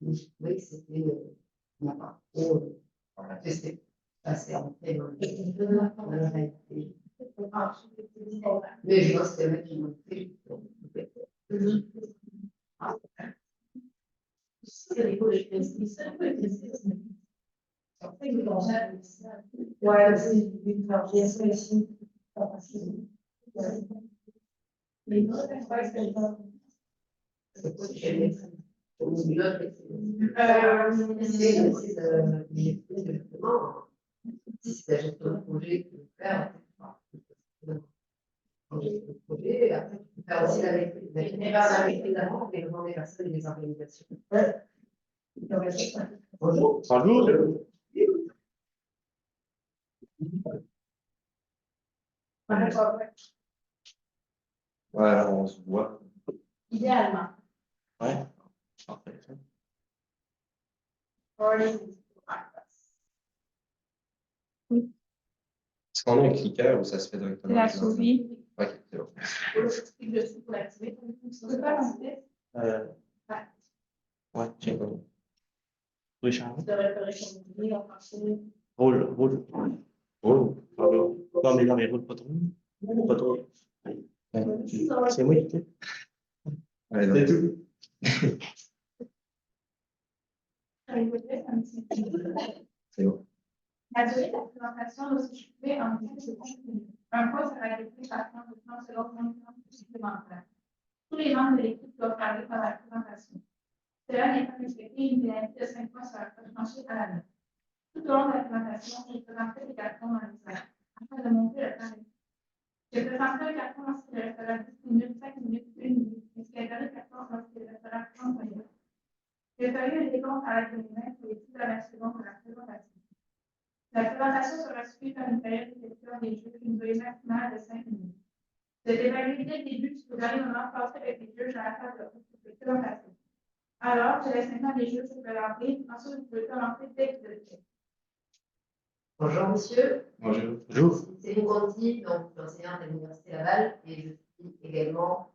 Oui, c'était on n'a pas trop testé. Assez en fait dans la réalité. Mais je vois ce qu'il qui m'ont fait. Ouais, c'est une variation ici. Si c'est la gestion de projet que tu veux faire, le projet, après tu peux faire aussi la maîtrise avant et demander à personne des organisations. Bonjour. Bonjour. Ouais, on se voit. Idéalement. Ouais. Parfait. Est-ce qu'on a un cliqueur ou ça se fait directement? C'est la souris. Ok, c'est bon. Pour l'activer. Tu peux pas l'activer? Ouais, j'ai pas. Oui, Charles. Tu devrais le en français. Roule. Non, mais roule pas trop. Pas trop. C'est moi qui fais. C'est tout. C'est bon. La durée de la présentation doit s'occuper en 10 secondes. Un point sera réalisé par 30 secondes supplémentaires. Tous les membres de l'équipe doivent parler par la présentation. Cela n'est pas respecté une pénalité de 5 points sur la franchise à la note. Tout au long de la présentation, je présenterai des cartons dans les airs afin de montrer le plan. Je présenterai le carton lorsqu'il restera 10 minutes, 5 minutes, 1 minute, et je garderai le carton lorsqu'il restera 30 minutes. Je ferai un décompte à l'aide de mes mains pour les 10 dernières secondes de la présentation. La présentation sera suivie par une période de lecture des jeux d'une durée maximale de 5 minutes. Je vais évaluer dès le début jusqu'au dernier moment passé avec les jeux dans la phase de présentation. Alors, je laisse maintenant les jeux se présenter. Ensuite, vous pouvez commencer dès que vous êtes prêt. Bonjour monsieur. Bonjour. C'est Céline Conti, donc je suis enseignante à l'Université Laval et je suis également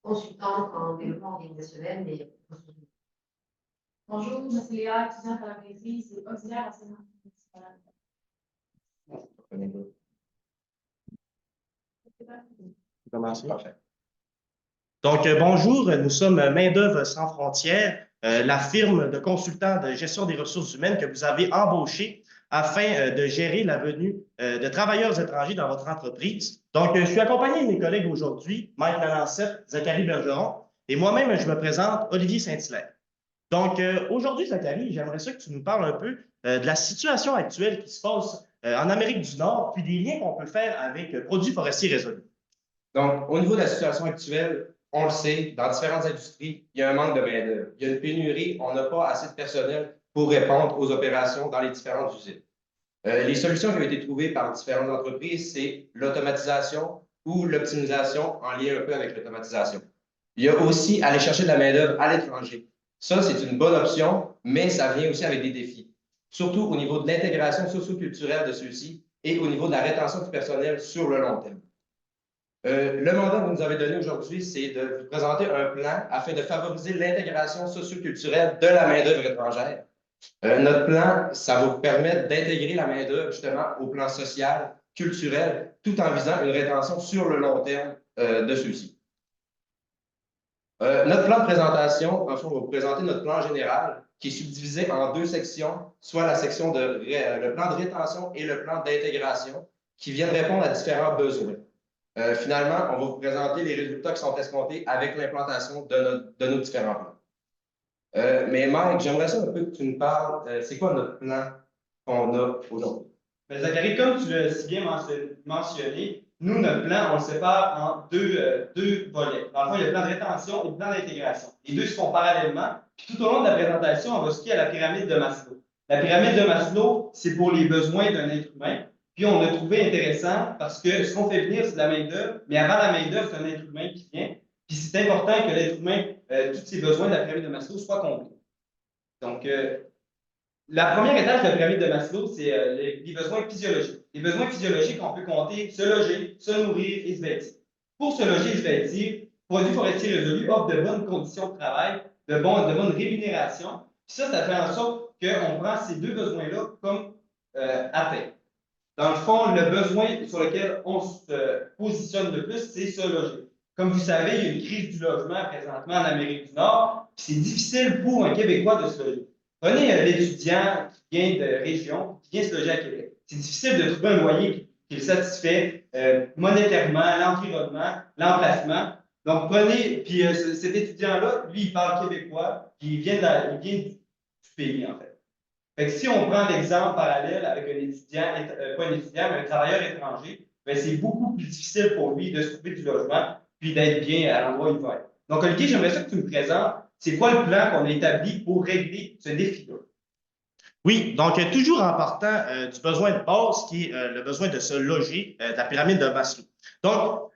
consultante en développement organisationnel et Bonjour, je suis Léa, étudiante à la maîtrise et auxiliaire enseignante principale. Commencer. Parfait. Donc, bonjour, nous sommes Main-d'œuvre sans frontières, la firme de consultants de gestion des ressources humaines que vous avez embauché afin de gérer la venue de travailleurs étrangers dans votre entreprise. Donc, je suis accompagné de mes collègues aujourd'hui, Mike Lalancette, Zachary Bergeron, et moi-même, je me présente, Olivier Saint-Hilaire. Donc, aujourd'hui, Zachary, j'aimerais ça que tu nous parles un peu de la situation actuelle qui se passe en Amérique du Nord, puis des liens qu'on peut faire avec Produits forestiers résolus. Donc, au niveau de la situation actuelle, on le sait, dans différentes industries, il y a un manque de main-d'œuvre. Il y a une pénurie, on n'a pas assez de personnel pour répondre aux opérations dans les différentes usines. Les solutions qui ont été trouvées par différentes entreprises, c'est l'automatisation ou l'optimisation en lien un peu avec l'automatisation. Il y a aussi aller chercher de la main-d'œuvre à l'étranger. Ça, c'est une bonne option, mais ça vient aussi avec des défis, surtout au niveau de l'intégration socio-culturelle de ceux-ci et au niveau de la rétention du personnel sur le long terme. Le mandat que vous nous avez donné aujourd'hui, c'est de vous présenter un plan afin de favoriser l'intégration socio-culturelle de la main-d'œuvre étrangère. Notre plan, ça va vous permettre d'intégrer la main-d'œuvre justement au plan social, culturel, tout en visant une rétention sur le long terme de ceux-ci. Notre plan de présentation, en fait, on va vous présenter notre plan général qui est subdivisé en 2 sections, soit la section le plan de rétention et le plan d'intégration qui viennent répondre à différents besoins. Finalement, on va vous présenter les résultats qui sont escomptés avec l'implantation de nos différents plans. Mais Mike, j'aimerais ça un peu que tu nous parles, c'est quoi notre plan qu'on a aujourd'hui? Zachary, comme tu l'as si bien mentionné, nous, notre plan, on le sépare en deux volets. Dans le fond, il y a le plan de rétention et le plan d'intégration. Les deux se font parallèlement. Puis tout au long de la présentation, on va se fier à la pyramide de Maslow. La pyramide de Maslow, c'est pour les besoins d'un être humain. Puis on a trouvé intéressant parce que ce qu'on fait venir, c'est de la main-d'œuvre, mais avant la main-d'œuvre, c'est un être humain qui vient. Puis c'est important que l'être humain, tous ses besoins de la pyramide de Maslow soient comblés. Donc, La première étape de la pyramide de Maslow, c'est les besoins physiologiques. Les besoins physiologiques, on peut compter se loger, se nourrir et se vêtir. Pour se loger et se vêtir, Produits forestiers résolus offre de bonnes conditions de travail, de bonnes rémunérations. Puis ça fait en sorte qu'on prend ces deux besoins-là comme atteints. Dans le fond, le besoin sur lequel on se positionne le plus, c'est se loger. Comme vous savez, il y a une crise du logement présentement en Amérique du Nord, puis c'est difficile pour un Québécois de se loger. Prenez l'étudiant qui vient de région, qui vient se loger à Québec. C'est difficile de trouver un loyer qui le satisfait monétairement, l'environnement, l'emplacement. Donc, prenez, puis cet étudiant-là, lui, il parle québécois, puis il vient du pays, en fait. Fait que si on prend l'exemple parallèle avec un étudiant, pas un étudiant, mais un travailleur étranger, ben, c'est beaucoup plus difficile pour lui de se trouver du logement, puis d'être bien à l'endroit où il va être. Donc, Olivier, j'aimerais ça que tu me présentes, c'est quoi le plan qu'on a établi pour régler ce défi-là? Oui, donc toujours en partant du besoin de base qui est le besoin de se loger, de la pyramide de Maslow. Donc,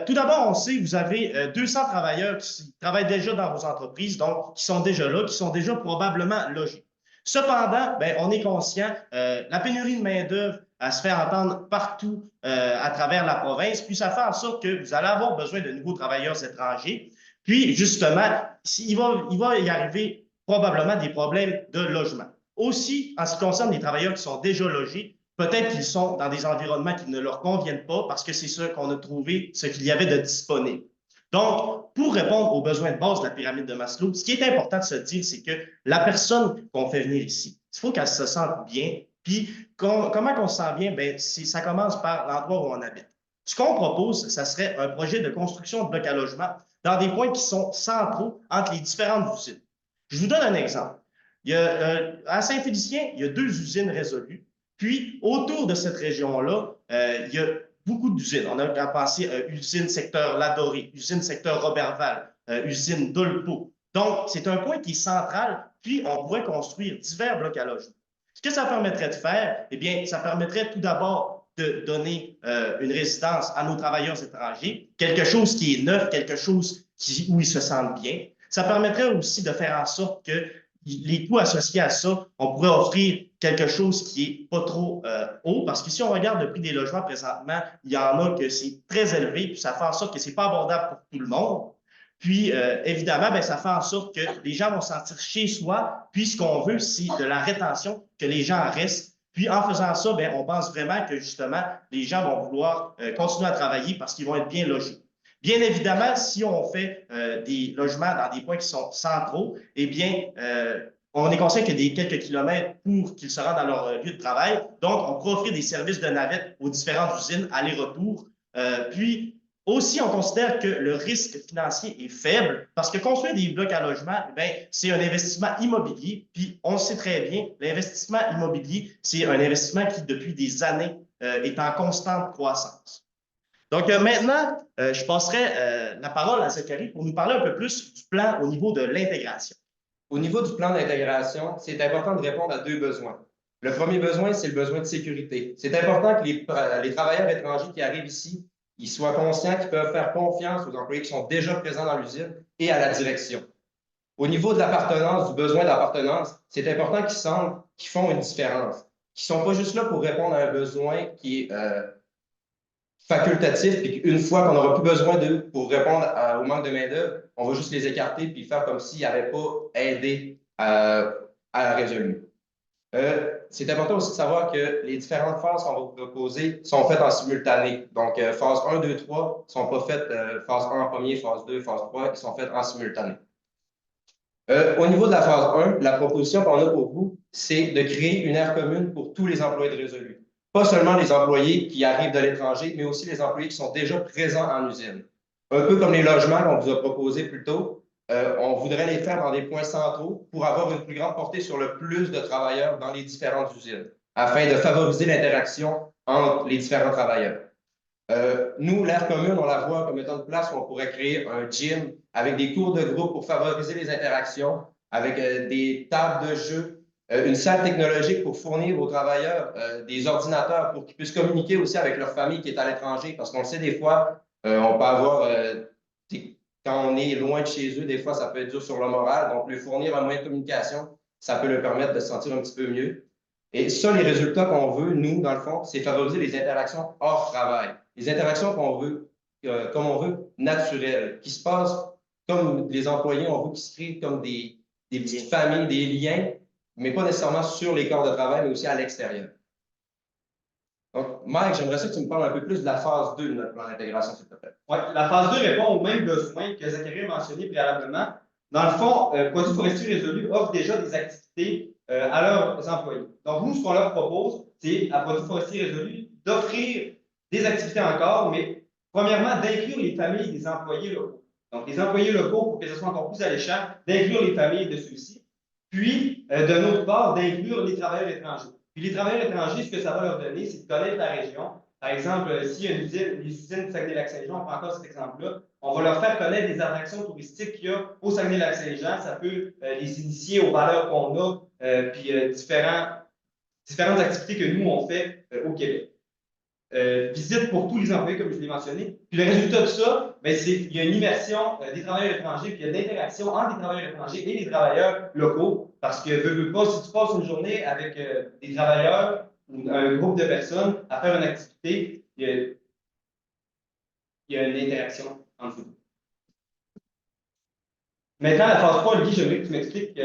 tout d'abord, on sait que vous avez 200 travailleurs qui travaillent déjà dans vos entreprises, donc qui sont déjà là, qui sont déjà probablement logés. Cependant, ben, on est conscient, la pénurie de main-d'œuvre, elle se fait entendre partout à travers la province, puis ça fait en sorte que vous allez avoir besoin de nouveaux travailleurs étrangers. Puis, justement, il va y arriver probablement des problèmes de logement. Aussi, en ce qui concerne les travailleurs qui sont déjà logés, peut-être qu'ils sont dans des environnements qui ne leur conviennent pas parce que c'est ce qu'on a trouvé, ce qu'il y avait de disponible. Donc, pour répondre aux besoins de base de la pyramide de Maslow, ce qui est important de se dire, c'est que la personne qu'on fait venir ici, il faut qu'elle se sente bien. Puis, comment on se sent bien? Bien, ça commence par l'endroit où on habite. Ce qu'on propose, ça serait un projet de construction de blocs à logement dans des points qui sont centraux entre les différentes usines. Je vous donne un exemple. À Saint-Félicien, il y a 2 usines résolues. Puis, autour de cette région-là, il y a beaucoup d'usines. On a pensé à usine secteur Ladoré, usine secteur Robertval, usine d'Olpo. Donc, c'est un point qui est central, puis on pourrait construire divers blocs à logement. Ce que ça permettrait de faire, eh bien, ça permettrait tout d'abord de donner une résidence à nos travailleurs étrangers, quelque chose qui est neuf, quelque chose où ils se sentent bien. Ça permettrait aussi de faire en sorte que les coûts associés à ça, on pourrait offrir quelque chose qui n'est pas trop haut, parce que si on regarde le prix des logements présentement, il y en a que c'est très élevé, puis ça fait en sorte que ce n'est pas abordable pour tout le monde. Puis, évidemment, ben, ça fait en sorte que les gens vont se sentir chez soi, puis ce qu'on veut, c'est de la rétention, que les gens restent. Puis, en faisant ça, ben, on pense vraiment que, justement, les gens vont vouloir continuer à travailler parce qu'ils vont être bien logés. Bien évidemment, si on fait des logements dans des points qui sont centraux, eh bien, on est conscient qu'il y a des quelques kilomètres pour qu'ils se rendent dans leur lieu de travail. Donc, on pourrait offrir des services de navette aux différentes usines, aller-retour. Puis, aussi, on considère que le risque financier est faible parce que construire des blocs à logement, c'est un investissement immobilier. Puis, on le sait très bien, l'investissement immobilier, c'est un investissement qui, depuis des années, est en constante croissance. Donc maintenant, je passerai la parole à Zachary pour nous parler un peu plus du plan au niveau de l'intégration. Au niveau du plan d'intégration, c'est important de répondre à 2 besoins. Le premier besoin, c'est le besoin de sécurité. C'est important que les travailleurs étrangers qui arrivent ici, ils soient conscients qu'ils peuvent faire confiance aux employés qui sont déjà présents dans l'usine et à la direction. Au niveau de l'appartenance, du besoin d'appartenance, c'est important qu'ils sentent qu'ils font une différence, qu'ils ne sont pas juste là pour répondre à un besoin qui est facultatif, puis qu'une fois qu'on n'aura plus besoin d'eux pour répondre au manque de main-d'œuvre, on va juste les écarter puis faire comme s'ils n'avaient pas aidé à la résoudre. C'est important aussi de savoir que les différentes phases qu'on va vous proposer sont faites en simultané. Donc, phase 1, 2, 3 ne sont pas faites phase 1 en premier, phase 2, phase 3, ils sont faites en simultané. Au niveau de la phase 1, la proposition qu'on a pour vous, c'est de créer une aire commune pour tous les employés de Résolu. Pas seulement les employés qui arrivent de l'étranger, mais aussi les employés qui sont déjà présents en usine. Un peu comme les logements qu'on vous a proposés plus tôt, on voudrait les faire dans des points centraux pour avoir une plus grande portée sur le plus de travailleurs dans les différentes usines, afin de favoriser l'interaction entre les différents travailleurs. Nous, l'aire commune, on la voit comme étant une place où on pourrait créer un gym avec des cours de groupe pour favoriser les interactions, avec des tables de jeu, une salle technologique pour fournir aux travailleurs des ordinateurs pour qu'ils puissent communiquer aussi avec leur famille qui est à l'étranger, parce qu'on le sait des fois, on peut avoir, quand on est loin de chez eux, des fois ça peut être dur sur le moral, donc lui fournir un moyen de communication, ça peut leur permettre de se sentir un petit peu mieux. Et ça, les résultats qu'on veut, nous, dans le fond, c'est favoriser les interactions hors travail. Les interactions qu'on veut, comme on veut, naturelles, qui se passent comme les employés, on veut qu'ils se créent comme des petites familles, des liens, mais pas nécessairement sur les corps de travail, mais aussi à l'extérieur. Donc, Mike, j'aimerais ça que tu me parles un peu plus de la phase 2 de notre plan d'intégration, s'il te plaît. Ouais, la phase 2 répond aux mêmes besoins que Zachary a mentionné préalablement. Dans le fond, Produits forestiers résolus offre déjà des activités à leurs employés. Donc, nous, ce qu'on leur propose, c'est à Produits forestiers résolus d'offrir des activités encore, mais premièrement, d'inclure les familles des employés locaux. Donc, les employés locaux, pour que ce soit encore plus alléchant, d'inclure les familles de ceux-ci. Puis, d'un autre part, d'inclure les travailleurs étrangers. Puis, les travailleurs étrangers, ce que ça va leur donner, c'est de connaître la région. Par exemple, s'il y a une usine, les usines du Saguenay-Lac-Saint-Jean, on prend encore cet exemple-là, on va leur faire connaître des attractions touristiques qu'il y a au Saguenay-Lac-Saint-Jean. Ça peut les initier aux valeurs qu'on a, puis différentes activités que nous, on fait au Québec. Visite pour tous les employés, comme je l'ai mentionné. Puis le résultat de ça, ben, c'est qu'il y a une immersion des travailleurs étrangers, puis il y a de l'interaction entre les travailleurs étrangers et les travailleurs locaux. Parce que, veux pas, si tu passes une journée avec des travailleurs ou un groupe de personnes à faire une activité, il y a une interaction entre vous. Maintenant, la phase 3, Guy, j'aimerais que tu m'expliques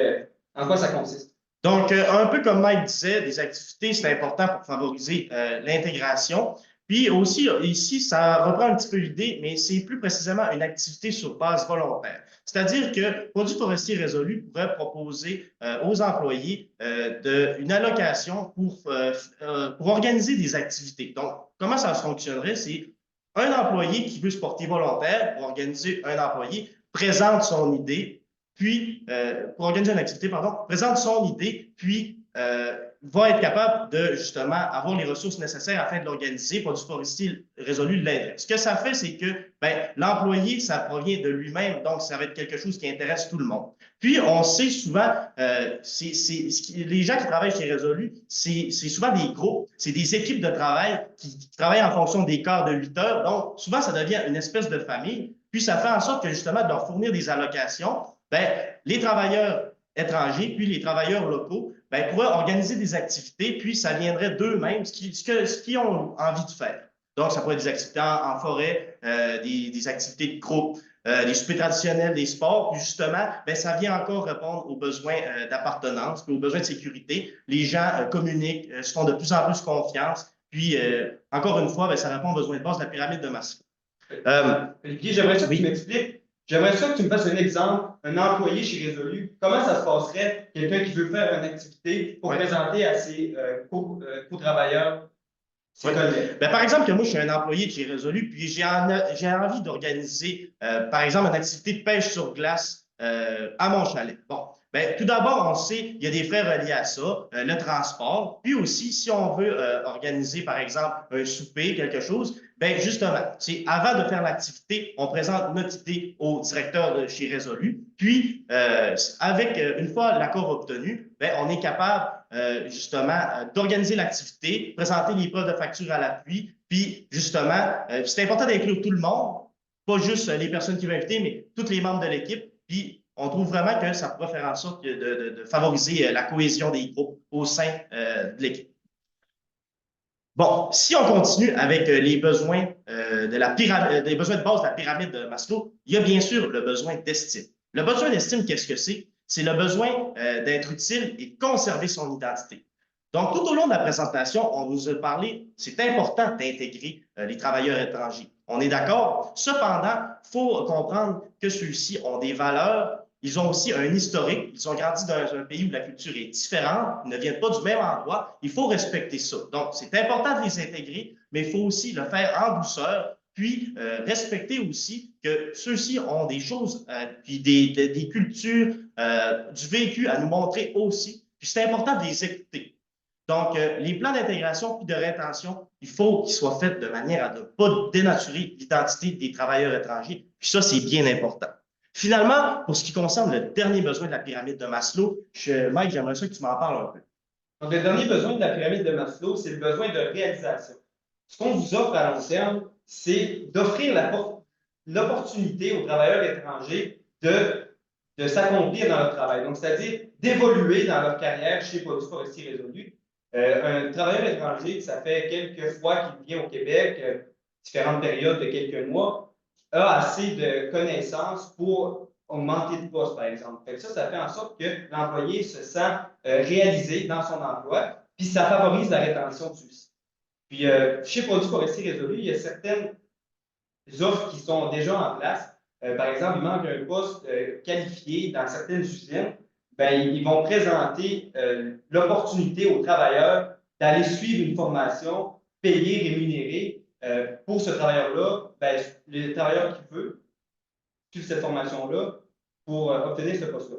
en quoi ça consiste. Donc, un peu comme Mike disait, des activités, c'est important pour favoriser l'intégration. Puis aussi, ici, ça reprend un petit peu l'idée, mais c'est plus précisément une activité sur base volontaire. C'est-à-dire que Produits forestiers résolus pourrait proposer aux employés une allocation pour organiser des activités. Donc, comment ça fonctionnerait? C'est un employé qui veut se porter volontaire pour organiser un employé, présente son idée, puis, pour organiser une activité, pardon, présente son idée, puis va être capable de, justement, avoir les ressources nécessaires afin de l'organiser. Produits forestiers résolus l'aide. Ce que ça fait, c'est que l'employé, ça provient de lui-même, donc ça va être quelque chose qui intéresse tout le monde. Puis, on sait souvent, les gens qui travaillent chez Résolu, c'est souvent des groupes, c'est des équipes de travail qui travaillent en fonction des quarts de 8 heures. Donc, souvent, ça devient une espèce de famille. Puis, ça fait en sorte que, justement, de leur fournir des allocations, les travailleurs étrangers, puis les travailleurs locaux, pourraient organiser des activités, puis ça viendrait d'eux-mêmes, ce qu'ils ont envie de faire. Donc, ça pourrait être des activités en forêt, des activités de groupe, des soupers traditionnels, des sports, puis justement, ça vient encore répondre aux besoins d'appartenance, puis aux besoins de sécurité. Les gens communiquent, se font de plus en plus confiance, puis encore une fois, ça répond aux besoins de base de la pyramide de Maslow. Guy, j'aimerais ça que tu m'expliques. J'aimerais ça que tu me fasses un exemple, un employé chez Résolu. Comment ça se passerait, quelqu'un qui veut faire une activité pour présenter à ses co-travailleurs, ses collègues? Par exemple, que moi, je suis un employé de chez Résolu, puis j'ai envie d'organiser, par exemple, une activité de pêche sur glace à mon chalet. Bon, tout d'abord, on sait qu'il y a des frais reliés à ça, le transport, puis aussi, si on veut organiser, par exemple, un souper, quelque chose, justement, c'est avant de faire l'activité, on présente notre idée au directeur de chez Résolu, puis une fois l'accord obtenu, on est capable justement d'organiser l'activité, présenter les preuves de facture à l'appui, puis justement, c'est important d'inclure tout le monde, pas juste les personnes qui vont inviter, mais tous les membres de l'équipe, puis on trouve vraiment que ça pourrait faire en sorte de favoriser la cohésion des groupes au sein de l'équipe. Bon, si on continue avec les besoins des besoins de base de la pyramide de Maslow, il y a bien sûr le besoin d'estime. Le besoin d'estime, qu'est-ce que c'est? C'est le besoin d'être utile et de conserver son identité. Donc, tout au long de la présentation, on vous a parlé, c'est important d'intégrer les travailleurs étrangers. On est d'accord? Cependant, il faut comprendre que ceux-ci ont des valeurs, ils ont aussi un historique, ils ont grandi dans un pays où la culture est différente, ils ne viennent pas du même endroit, il faut respecter ça. Donc, c'est important de les intégrer, mais il faut aussi le faire en douceur, puis respecter aussi que ceux-ci ont des choses, puis des cultures, du vécu à nous montrer aussi, puis c'est important de les écouter. Donc, les plans d'intégration puis de rétention, il faut qu'ils soient faits de manière à ne pas dénaturer l'identité des travailleurs étrangers, puis ça, c'est bien important. Finalement, pour ce qui concerne le dernier besoin de la pyramide de Maslow, Mike, j'aimerais ça que tu m'en parles un peu. Donc, le dernier besoin de la pyramide de Maslow, c'est le besoin de réalisation. Ce qu'on vous offre à long terme, c'est d'offrir l'opportunité aux travailleurs étrangers de s'accomplir dans leur travail. Donc, c'est-à-dire d'évoluer dans leur carrière chez Produits forestiers résolus. Un travailleur étranger, ça fait quelques fois qu'il vient au Québec, différentes périodes de quelques mois, a assez de connaissances pour augmenter de poste, par exemple. Fait que ça fait en sorte que l'employé se sent réalisé dans son emploi, puis ça favorise la rétention aussi. Puis, chez Produits forestiers résolus, il y a certaines offres qui sont déjà en place. Par exemple, il manque un poste qualifié dans certaines usines. Ben, ils vont présenter l'opportunité aux travailleurs d'aller suivre une formation payée, rémunérée. Pour ce travailleur-là, ben, le travailleur qui veut suivre cette formation-là pour obtenir ce poste-là.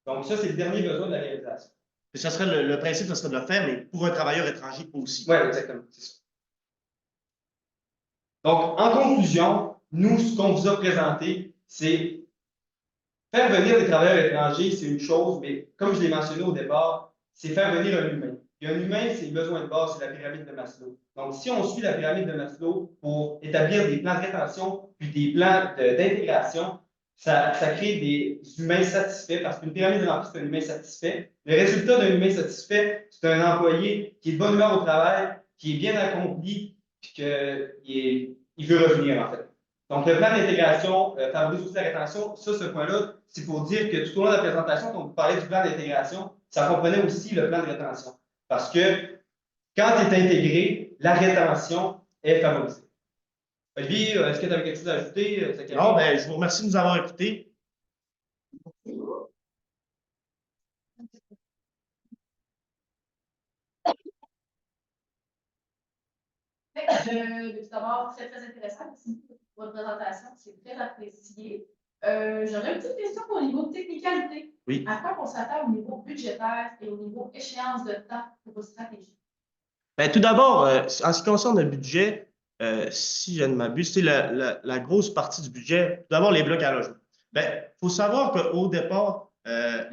Donc, ça, c'est le dernier besoin de la réalisation. Et ça serait le principe, ça serait de le faire, mais pour un travailleur étranger aussi. Oui, exactement. C'est ça. Donc, en conclusion, nous, ce qu'on vous a présenté, c'est faire venir des travailleurs étrangers, c'est une chose, mais comme je l'ai mentionné au départ, c'est faire venir un humain. Et un humain, c'est le besoin de base, c'est la pyramide de Maslow. Donc, si on suit la pyramide de Maslow pour établir des plans de rétention puis des plans d'intégration, ça crée des humains satisfaits parce qu'une pyramide remplie, c'est un humain satisfait. Le résultat d'un humain satisfait, c'est un employé qui est de bonne humeur au travail, qui est bien accompli, puis qu'il veut revenir, en fait. Donc, le plan d'intégration favorise aussi la rétention. Ça, ce point-là, c'est pour dire que tout au long de la présentation, quand vous parlez du plan d'intégration, ça comprenait aussi le plan de rétention. Parce que quand tu es intégré, la rétention est favorisée. Olivier, est-ce que tu avais quelque chose à ajouter? Non, ben, je vous remercie de nous avoir écoutés. Tout d'abord, très intéressant. Merci pour votre présentation. C'est très apprécié. J'aurais une petite question au niveau de technicalité. Oui. À quoi on s'attend au niveau budgétaire et au niveau échéance de temps pour vos stratégies? Ben, tout d'abord, en ce qui concerne le budget, si je ne m'abuse, c'est la grosse partie du budget. Tout d'abord, les blocs à logement. Ben, faut savoir qu'au départ,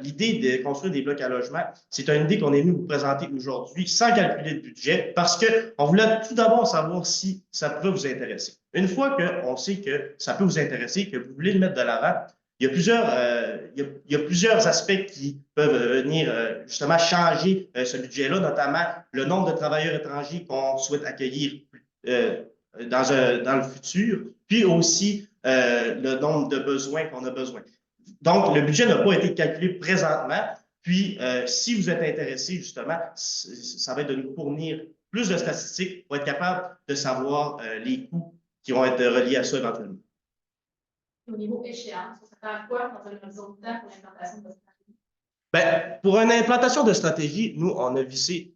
l'idée de construire des blocs à logement, c'est une idée qu'on est venu vous présenter aujourd'hui sans calculer de budget parce qu'on voulait tout d'abord savoir si ça pouvait vous intéresser. Une fois qu'on sait que ça peut vous intéresser, que vous voulez le mettre de l'avant, il y a plusieurs aspects qui peuvent venir justement changer ce budget-là, notamment le nombre de travailleurs étrangers qu'on souhaite accueillir dans le futur, puis aussi le nombre de besoins qu'on a besoin. Donc, le budget n'a pas été calculé présentement. Puis, si vous êtes intéressé, justement, ça va être de nous fournir plus de statistiques pour être capable de savoir les coûts qui vont être reliés à ça éventuellement. Au niveau échéance, on s'attend à quoi dans un horizon de temps pour l'implantation de votre stratégie? Ben, pour une implantation de stratégie, nous, on a visé,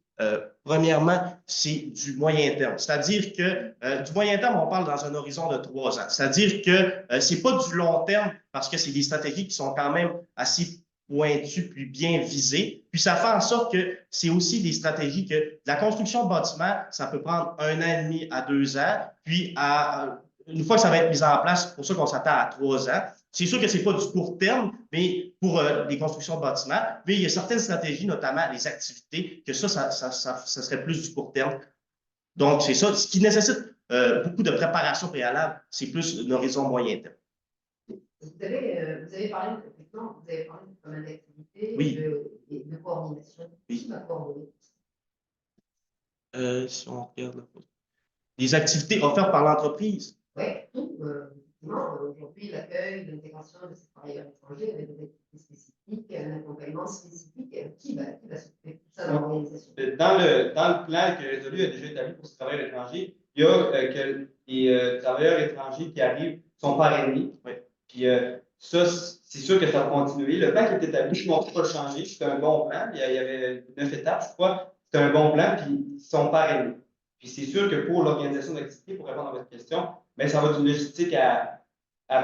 premièrement, c'est du moyen terme. C'est-à-dire que du moyen terme, on parle dans un horizon de 3 ans. C'est-à-dire que ce n'est pas du long terme parce que c'est des stratégies qui sont quand même assez pointues puis bien visées. Puis ça fait en sorte que c'est aussi des stratégies que la construction de bâtiments, ça peut prendre 1 an et demi à 2 ans. Puis une fois que ça va être mis en place, c'est pour ça qu'on s'attend à 3 ans. C'est sûr que ce n'est pas du court terme, mais pour les constructions de bâtiments, mais il y a certaines stratégies, notamment les activités, que ça serait plus du court terme. Donc, c'est ça. Ce qui nécessite beaucoup de préparation préalable, c'est plus un horizon moyen terme. Vous avez parlé de pas mal d'activités Oui. et de coordination. Oui. Qui va coordonner? Si on regarde là. Les activités offertes par l'entreprise. Oui, tout. Aujourd'hui, l'accueil, l'intégration de ces travailleurs étrangers avec des activités spécifiques, un accompagnement spécifique. Qui va s'occuper de tout ça dans l'organisation? Dans le plan que Résolu a déjà établi pour ces travailleurs étrangers, il y a que les travailleurs étrangers qui arrivent sont parrainés. Oui. Puis ça, c'est sûr que ça va continuer. Le plan qui est établi, je ne pense pas changer. C'est un bon plan. Il y avait 9 étapes, je crois. C'est un bon plan, puis ils sont parrainés. Puis c'est sûr que pour l'organisation d'activité, pour répondre à votre question, mais ça va d'une logistique à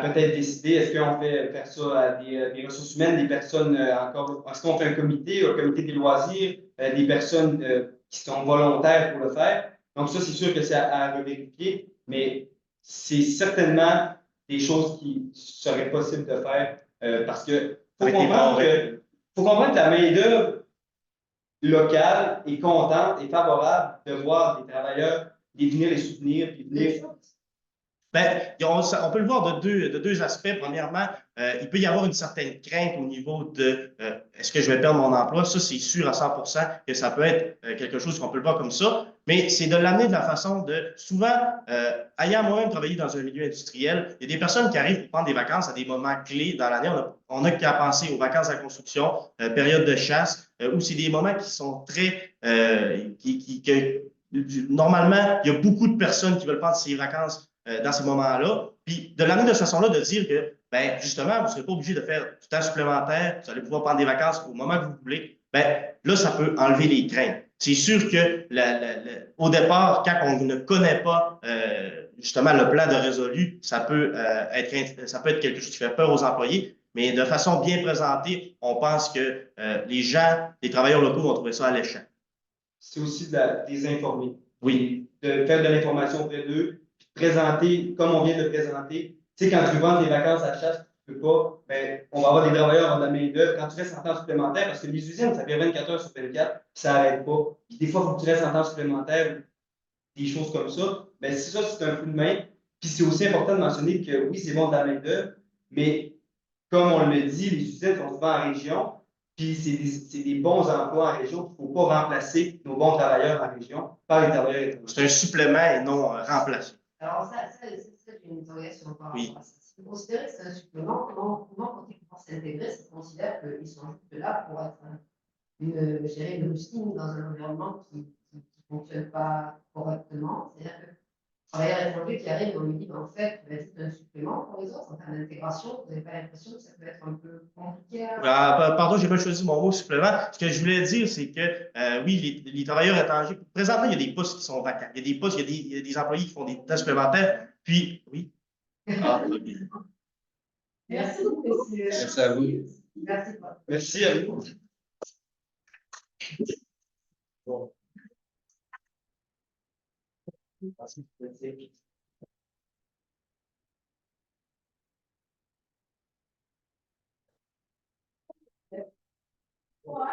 peut-être décider, est-ce qu'on fait faire ça à des ressources humaines, des personnes encore, est-ce qu'on fait un comité des loisirs, des personnes qui sont volontaires pour le faire. Donc ça, c'est sûr que c'est à revérifier, mais c'est certainement des choses qui seraient possibles de faire parce que faut comprendre que la main-d'œuvre locale est contente et favorable de voir des travailleurs venir les soutenir puis venir. Ben, on peut le voir de deux aspects. Premièrement, il peut y avoir une certaine crainte au niveau de est-ce que je vais perdre mon emploi? Ça, c'est sûr à 100% que ça peut être quelque chose qu'on peut le voir comme ça, mais c'est de l'amener de la façon de souvent, ayant moi-même travaillé dans un milieu industriel, il y a des personnes qui arrivent pour prendre des vacances à des moments clés dans l'année. On a qu'à penser aux vacances à construction, période de chasse, où c'est des moments qui sont très, normalement, il y a beaucoup de personnes qui veulent prendre ces vacances dans ces moments-là. Puis de l'amener de cette façon-là, de dire que, ben, justement, vous ne serez pas obligé de faire du temps supplémentaire, vous allez pouvoir prendre des vacances au moment que vous voulez. Ben, là, ça peut enlever les craintes. C'est sûr que au départ, quand on ne connaît pas justement le plan de résolu, ça peut être quelque chose qui fait peur aux employés. Mais de façon bien présentée, on pense que les gens, les travailleurs locaux vont trouver ça alléchant. C'est aussi des informer. Oui. De faire de l'information auprès d'eux, puis de présenter, comme on vient de le présenter. Tu sais, quand tu vends des vacances à chasse, tu peux pas, ben, on va avoir des travailleurs en de la main-d'œuvre. Quand tu restes en temps supplémentaire, parce que les usines, ça fait 24 heures sur 24, puis ça n'arrête pas. Puis des fois, il faut que tu restes en temps supplémentaire, des choses comme ça. Ben, ça, c'est un coup de main. Puis c'est aussi important de mentionner que oui, c'est bon de la main-d'œuvre, mais comme on le dit, les usines sont souvent en région, puis c'est des bons emplois en région. Il ne faut pas remplacer nos bons travailleurs en région par les travailleurs étrangers. C'est un supplément et non remplaçant. Alors, j'ai une interrogation par Oui. rapport à ça. Si vous considérez que c'est un supplément, comment quand ils vont s'intégrer, ça considère qu'ils sont juste là pour être gérer une rustine dans un environnement qui ne fonctionne pas correctement. C'est-à-dire que travailleur étranger qui arrive, on lui dit, ben, en fait, tu vas être un supplément pour les autres en termes d'intégration. Vous n'avez pas l'impression que ça peut être un peu compliqué Pardon, j'ai pas choisi mon mot supplément. Ce que je voulais dire, c'est que oui, les travailleurs étrangers, présentement, il y a des postes qui sont vacants. Il y a des postes, il y a des employés qui font des tâches supplémentaires. Puis, oui. Ah, okay. Merci beaucoup. Merci à vous. Merci. Merci à vous. Bon. Ouais.